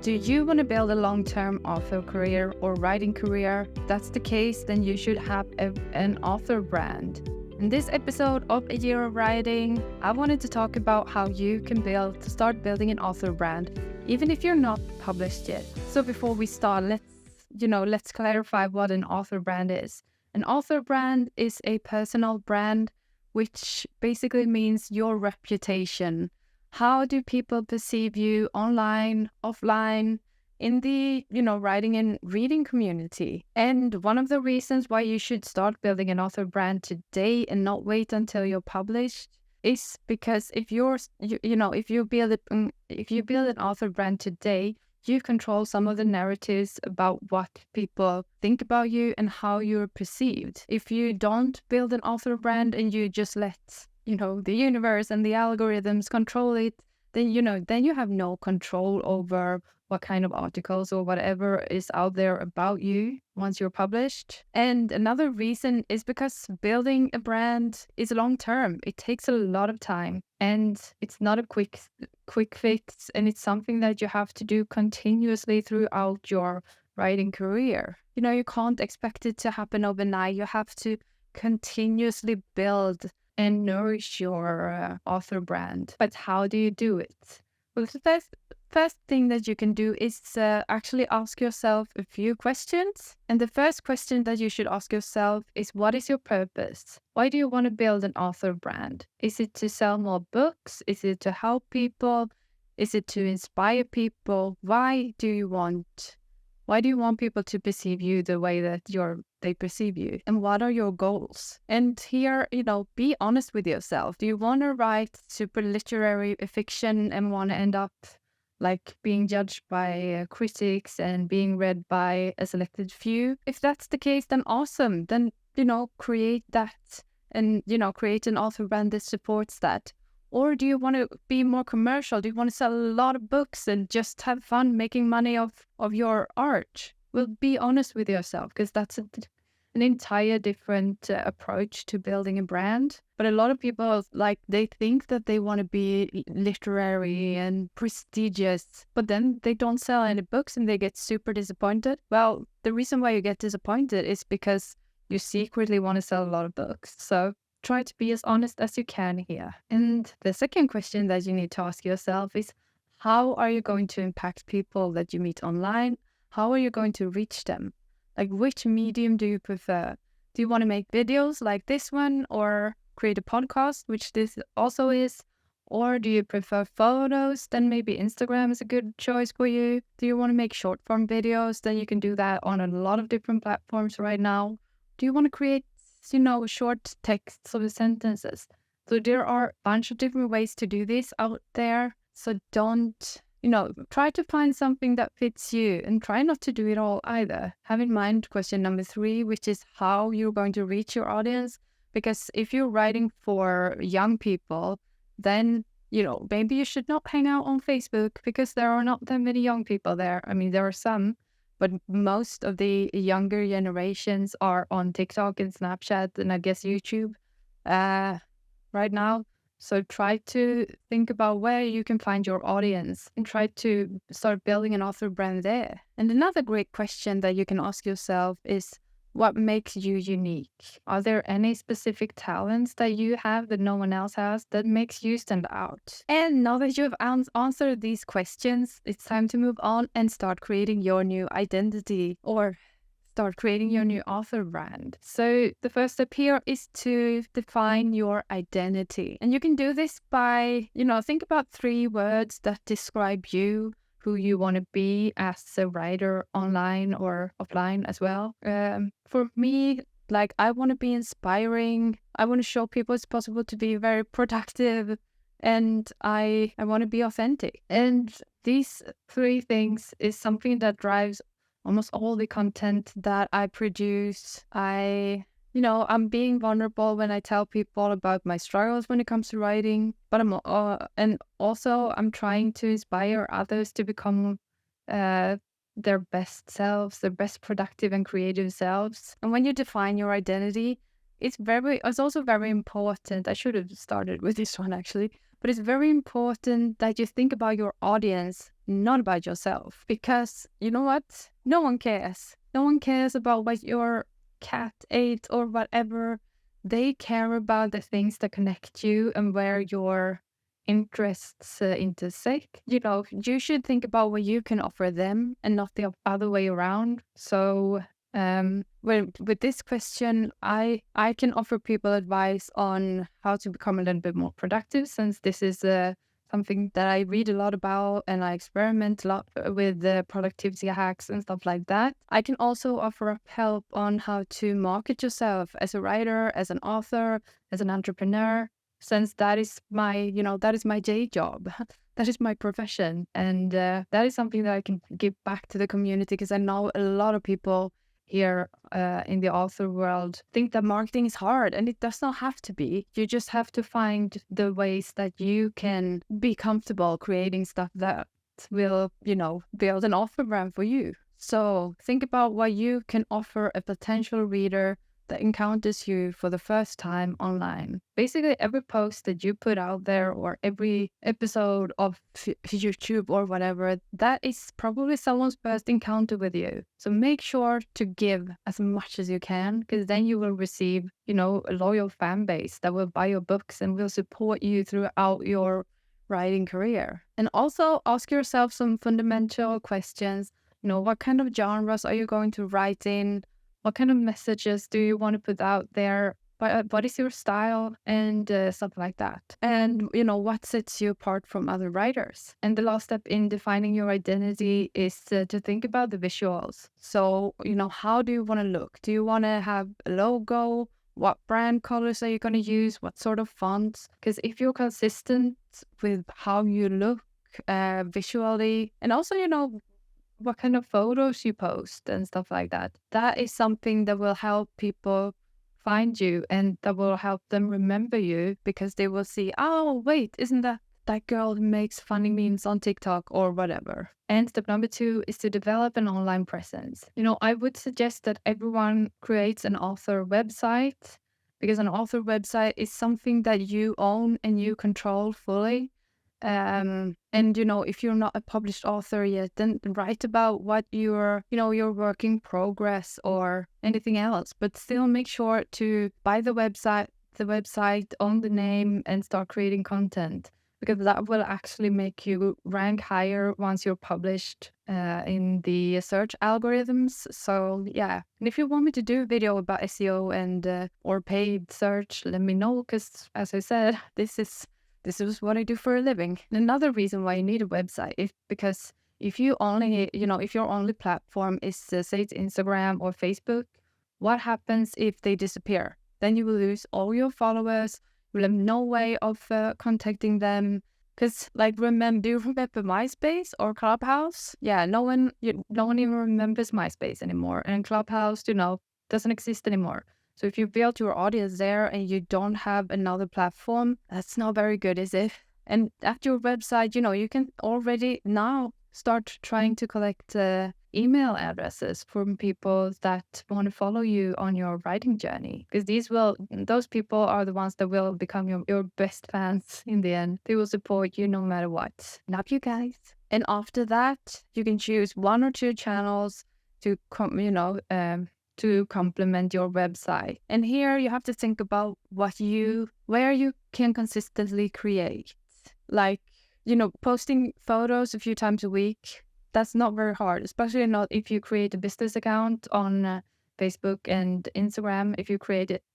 Do you want to build a long-term author career or writing career? If that's the case, then you should have an author brand. In this episode of A Year of Writing, I wanted to talk about how you can start building an author brand, even if you're not published yet. So before we start, let's clarify what an author brand is. An author brand is a personal brand, which basically means your reputation. How do people perceive you online, offline, in the, writing and reading community? And one of the reasons why you should start building an author brand today and not wait until you're published is because if you build an author brand today, you control some of the narratives about what people think about you and how you're perceived. If you don't build an author brand and you just let the universe and the algorithms control it, then you have no control over what kind of articles or whatever is out there about you once you're published. And another reason is because building a brand is long term. It takes a lot of time and it's not a quick fix, and it's something that you have to do continuously throughout your writing career. You can't expect it to happen overnight. You have to continuously build and nourish your author brand. But how do you do it? Well, the first thing that you can do is actually ask yourself a few questions. And the first question that you should ask yourself is, what is your purpose? Why do you want to build an author brand? Is it to sell more books? Is it to help people? Is it to inspire people? Why do you want people to perceive you the way that they perceive you? And what are your goals? And here, be honest with yourself. Do you want to write super literary fiction and want to end up like being judged by critics and being read by a selected few? If that's the case, then awesome. Then, create that and, create an author brand that supports that. Or do you want to be more commercial? Do you want to sell a lot of books and just have fun making money of your art? Well, be honest with yourself, because that's an entire different approach to building a brand. But a lot of people, they think that they want to be literary and prestigious, but then they don't sell any books and they get super disappointed. Well, the reason why you get disappointed is because you secretly want to sell a lot of books. So try to be as honest as you can here. And the second question that you need to ask yourself is, how are you going to impact people that you meet online? How are you going to reach them? Like, which medium do you prefer? Do you want to make videos like this one, or create a podcast, which this also is? Or do you prefer photos? Then maybe Instagram is a good choice for you. Do you want to make short form videos? Then you can do that on a lot of different platforms right now. Do you want to create short texts or sentences? So there are a bunch of different ways to do this out there. So don't, try to find something that fits you, and try not to do it all either. Have in mind question number 3, which is how you're going to reach your audience. Because if you're writing for young people, then, maybe you should not hang out on Facebook, because there are not that many young people there. I mean, there are some, but most of the younger generations are on TikTok and Snapchat and I guess YouTube right now. So try to think about where you can find your audience and try to start building an author brand there. And another great question that you can ask yourself is, what makes you unique? Are there any specific talents that you have that no one else has that makes you stand out? And now that you've answered these questions, it's time to move on and start creating your new identity, or start creating your new author brand. So the first step here is to define your identity. And you can do this by, think about 3 words that describe you, who you want to be as a writer online or offline as well. For me, I want to be inspiring. I want to show people it's possible to be very productive, and I want to be authentic. And these 3 things is something that drives almost all the content that I produce. I'm being vulnerable when I tell people about my struggles when it comes to writing, but I'm trying to inspire others to become their best selves, their best productive and creative selves. And when you define your identity, it's also very important. I should have started with this one actually, but it's very important that you think about your audience not about yourself. Because you know what? No one cares. No one cares about what your cat ate or whatever. They care about the things that connect you and where your interests intersect. You should think about what you can offer them and not the other way around. So with this question, I can offer people advice on how to become a little bit more productive, since this is something that I read a lot about and I experiment a lot with the productivity hacks and stuff like that. I can also offer up help on how to market yourself as a writer, as an author, as an entrepreneur, since that is my day job. That is my profession. And that is something that I can give back to the community, because I know a lot of people here in the author world think that marketing is hard, and it does not have to be. You just have to find the ways that you can be comfortable creating stuff that will, build an author brand for you. So think about what you can offer a potential reader that encounters you for the first time online. Basically, every post that you put out there, or every episode of YouTube or whatever, that is probably someone's first encounter with you. So make sure to give as much as you can, because then you will receive, a loyal fan base that will buy your books and will support you throughout your writing career. And also ask yourself some fundamental questions. What kind of genres are you going to write in? What kind of messages do you want to put out there? What is your style? And stuff like that. And, what sets you apart from other writers? And the last step in defining your identity is to think about the visuals. So, how do you want to look? Do you want to have a logo? What brand colors are you going to use? What sort of fonts? Because if you're consistent with how you look visually, and also, what kind of photos you post and stuff like that. That is something that will help people find you, and that will help them remember you, because they will see, oh, wait, isn't that girl who makes funny memes on TikTok or whatever. And step number 2 is to develop an online presence. I would suggest that everyone creates an author website, because an author website is something that you own and you control fully. And if you're not a published author yet, then write about what your work in progress or anything else, but still make sure to buy the website, own the name, and start creating content, because that will actually make you rank higher once you're published in the search algorithms. So yeah, and if you want me to do a video about SEO and or paid search, let me know, because as I said, this is what I do for a living. And another reason why you need a website is because if your only platform is, say, it's Instagram or Facebook, what happens if they disappear? Then you will lose all your followers. You will have no way of contacting them. Because, do you remember MySpace or Clubhouse? Yeah, no one even remembers MySpace anymore. And Clubhouse, doesn't exist anymore. So if you build your audience there and you don't have another platform, that's not very good, is it? And at your website, you can already now start trying to collect email addresses from people that want to follow you on your writing journey. Because those people are the ones that will become your best fans in the end. They will support you no matter what. Love you guys. And after that, you can choose 1 or 2 channels to to complement your website. And here you have to think about where you can consistently create. Posting photos a few times a week, that's not very hard, especially not if you create a business account on Facebook and Instagram. If you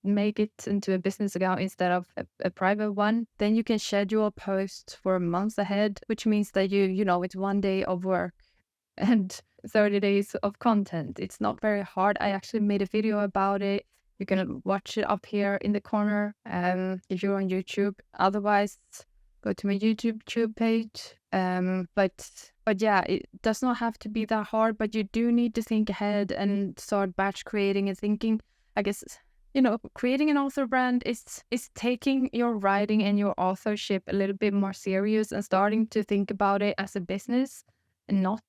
make it into a business account instead of a private one, then you can schedule posts for months ahead, which means that it's 1 day of work and 30 days of content. It's not very hard. I actually made a video about it. You can watch it up here in the corner if you're on YouTube. Otherwise, go to my YouTube page. But yeah, it does not have to be that hard, but you do need to think ahead and start batch creating and thinking. I guess, creating an author brand is taking your writing and your authorship a little bit more serious and starting to think about it as a business and not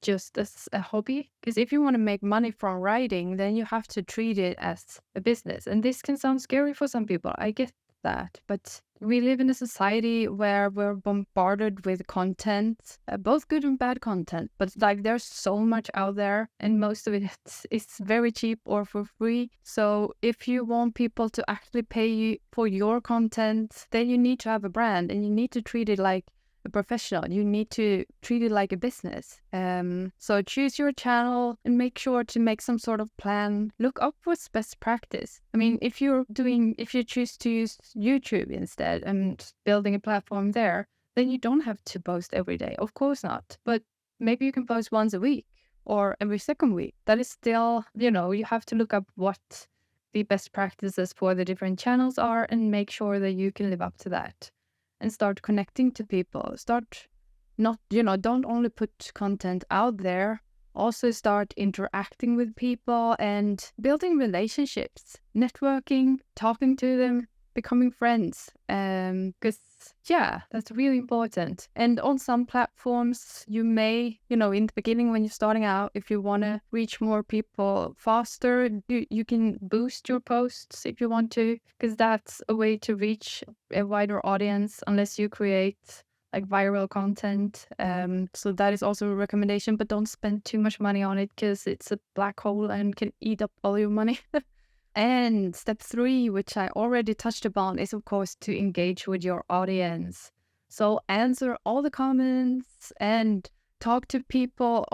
just as a hobby. Because if you want to make money from writing, then you have to treat it as a business. And this can sound scary for some people. I get that. But we live in a society where we're bombarded with content, both good and bad content. But like there's so much out there, and most of it is very cheap or for free. So if you want people to actually pay you for your content, then you need to have a brand, and you need to treat it like a professional. You need to treat it like a business. So choose your channel and make sure to make some sort of plan. Look up what's best practice. I mean, if you choose to use YouTube instead and building a platform there, then you don't have to post every day. Of course not. But maybe you can post once a week or every second week. That is still, you have to look up what the best practices for the different channels are and make sure that you can live up to that. And start connecting to people. Start don't only put content out there, also start interacting with people and building relationships, networking, talking to them, becoming friends. Because that's really important. And on some platforms, you may, in the beginning when you're starting out, if you want to reach more people faster, you can boost your posts if you want to, because that's a way to reach a wider audience unless you create like viral content. So that is also a recommendation, but don't spend too much money on it because it's a black hole and can eat up all your money. And step 3, which I already touched upon, is of course to engage with your audience. So answer all the comments and talk to people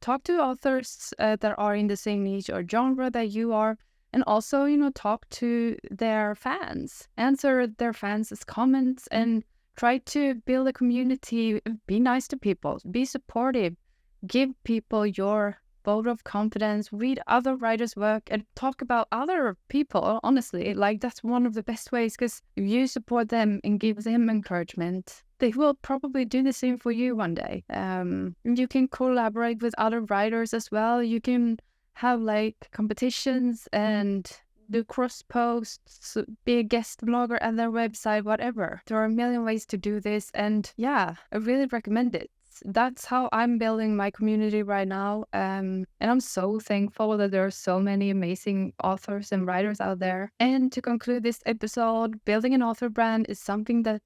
talk to authors that are in the same niche or genre that you are. And also, talk to their fans, answer their fans' comments and try to build a community. Be nice to people, be supportive, give people your vote of confidence, read other writers' work and talk about other people. Honestly, like that's one of the best ways, because if you support them and give them encouragement, they will probably do the same for you one day. You can collaborate with other writers as well. You can have like competitions and do cross posts, be a guest blogger at their website, whatever. There are a million ways to do this, and I really recommend it. That's how I'm building my community right now. And I'm so thankful that there are so many amazing authors and writers out there. And to conclude this episode, building an author brand is something that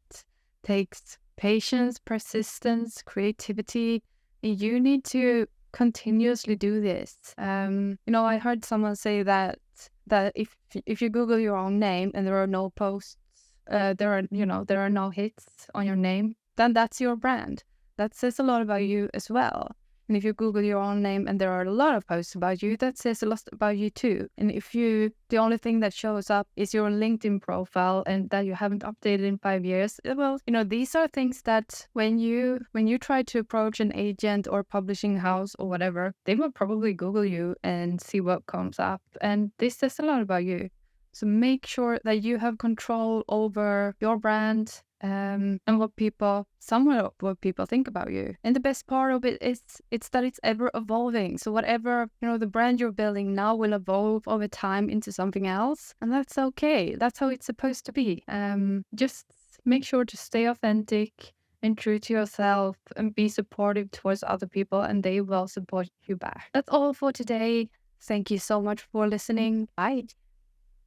takes patience, persistence, creativity. You need to continuously do this. I heard someone say that if you Google your own name and there are no posts, there are no hits on your name, then that's your brand. That says a lot about you as well. And if you Google your own name and there are a lot of posts about you, that says a lot about you too. And if the only thing that shows up is your LinkedIn profile and that you haven't updated in 5 years, well, these are things that when you try to approach an agent or publishing house or whatever, they will probably Google you and see what comes up. And this says a lot about you. So make sure that you have control over your brand, and what people think about you. And the best part of it is that it's ever evolving. So whatever, the brand you're building now will evolve over time into something else. And that's okay. That's how it's supposed to be. Just make sure to stay authentic and true to yourself and be supportive towards other people, and they will support you back. That's all for today. Thank you so much for listening. Bye.